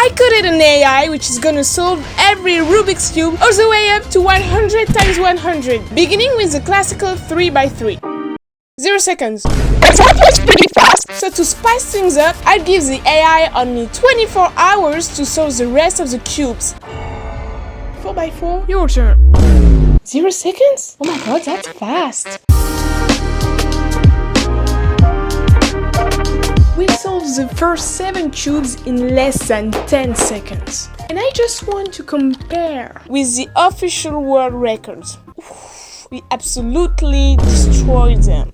I coded an AI which is gonna solve every Rubik's Cube all the way up to 100 times 100, beginning with the classical 3x3. 0 seconds. That's pretty fast. So to spice things up, I'll give the AI only 24 hours to solve the rest of the cubes. 4x4, your turn. 0 seconds? Oh my god, that's fast. We solved the first 7 cubes in less than 10 seconds. And I just want to compare with the official world records. We absolutely destroyed them.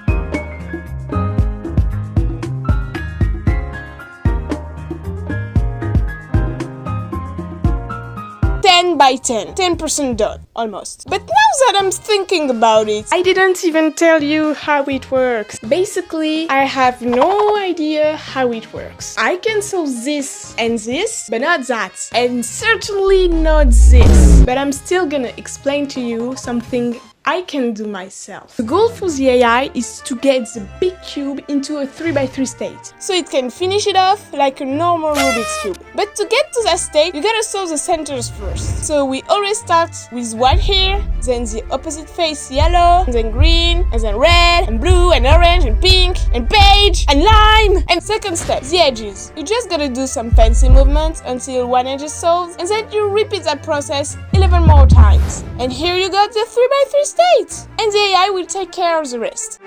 10 by 10. 10% done, almost. But now that I'm thinking about it, I didn't even tell you how it works. Basically, I have no idea how it works. I can solve this and this, but not that. And certainly not this. But I'm still gonna explain to you something I can do myself. The goal for the AI is to get the big cube into a 3x3 state, so it can finish it off like a normal Rubik's Cube. But to get to that state, you gotta solve the centers first. So we always start with one here, then the opposite face yellow, and then green, and then red, and blue, and orange, and pink, and beige, and lime! And second step, the edges. You just gotta do some fancy movements until one edge is solved, and then you repeat that process 11 more times. And here you got the 3x3 state! And the AI will take care of the rest.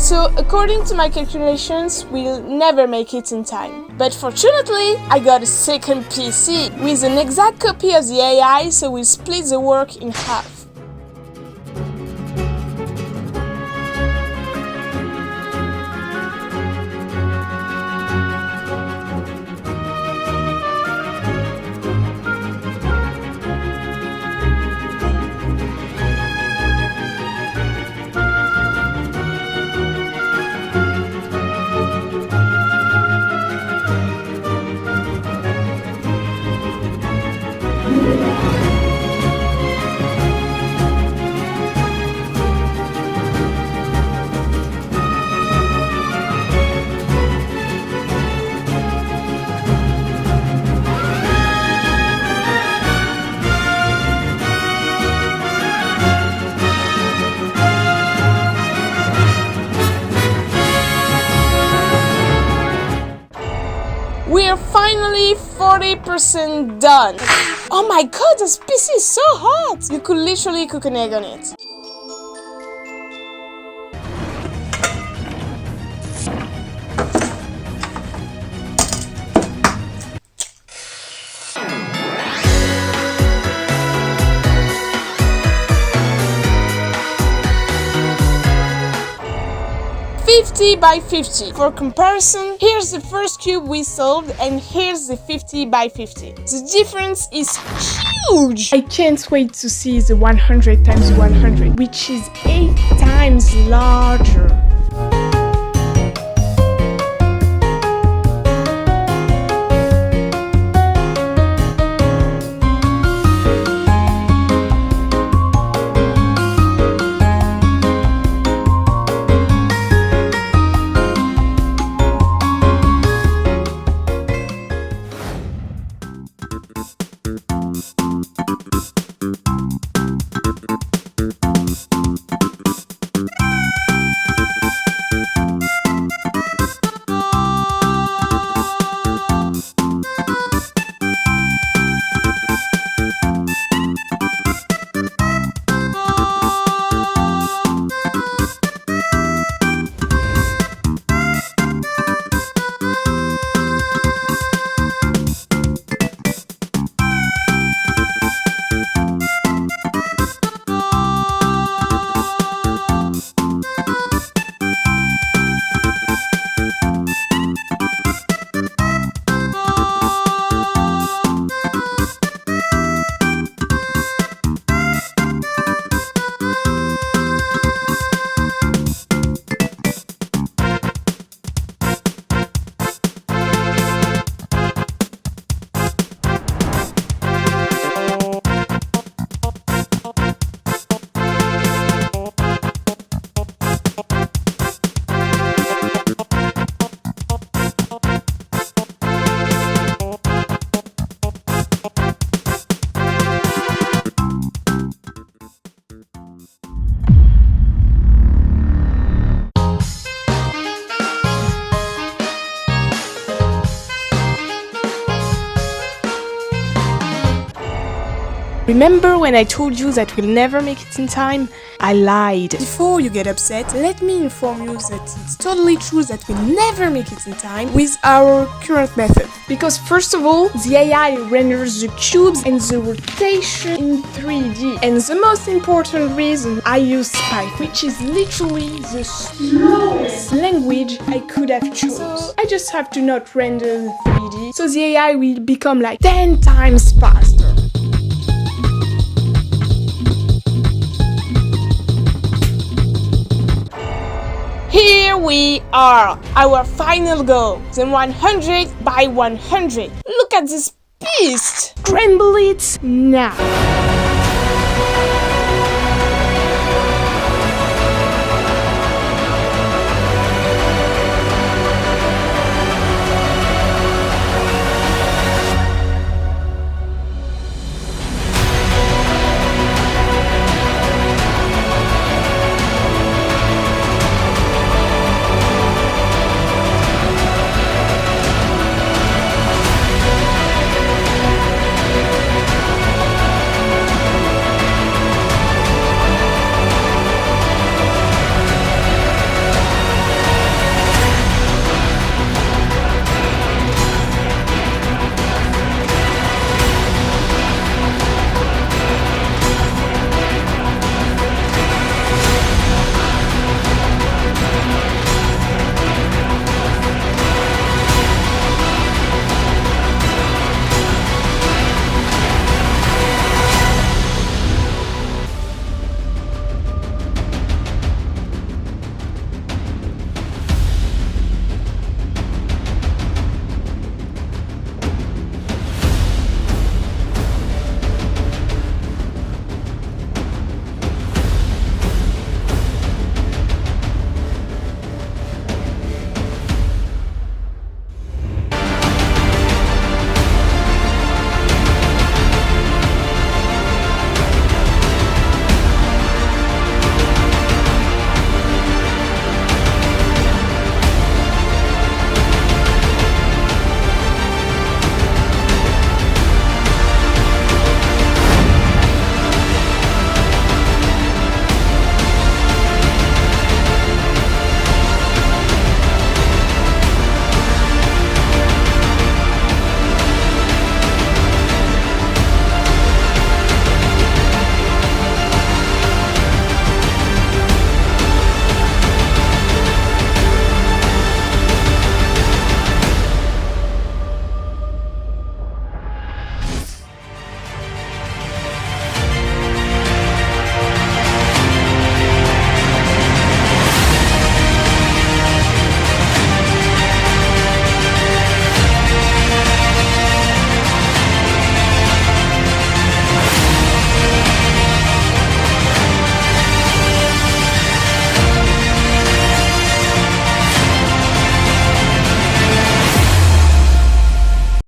So, according to my calculations, we'll never make it in time. But fortunately, I got a second PC with an exact copy of the AI, so we'll split the work in half. We're finally 40% done. Oh my god, this PC is so hot! You could literally cook an egg on it. by 50. For comparison, here's the first cube we solved and here's the 50 by 50. The difference is huge! I can't wait to see the 100 times 100, which is 8 times larger. Remember when I told you that we'll never make it in time? I lied. Before you get upset, let me inform you that it's totally true that we'll never make it in time with our current method. Because first of all, the AI renders the cubes and the rotation in 3D. And the most important reason, I use Spike, which is literally the slowest language I could have chosen. So I just have to not render the 3D, so the AI will become like 10 times faster. Here we are, our final goal, the 100 by 100. Look at this beast! Scramble it now!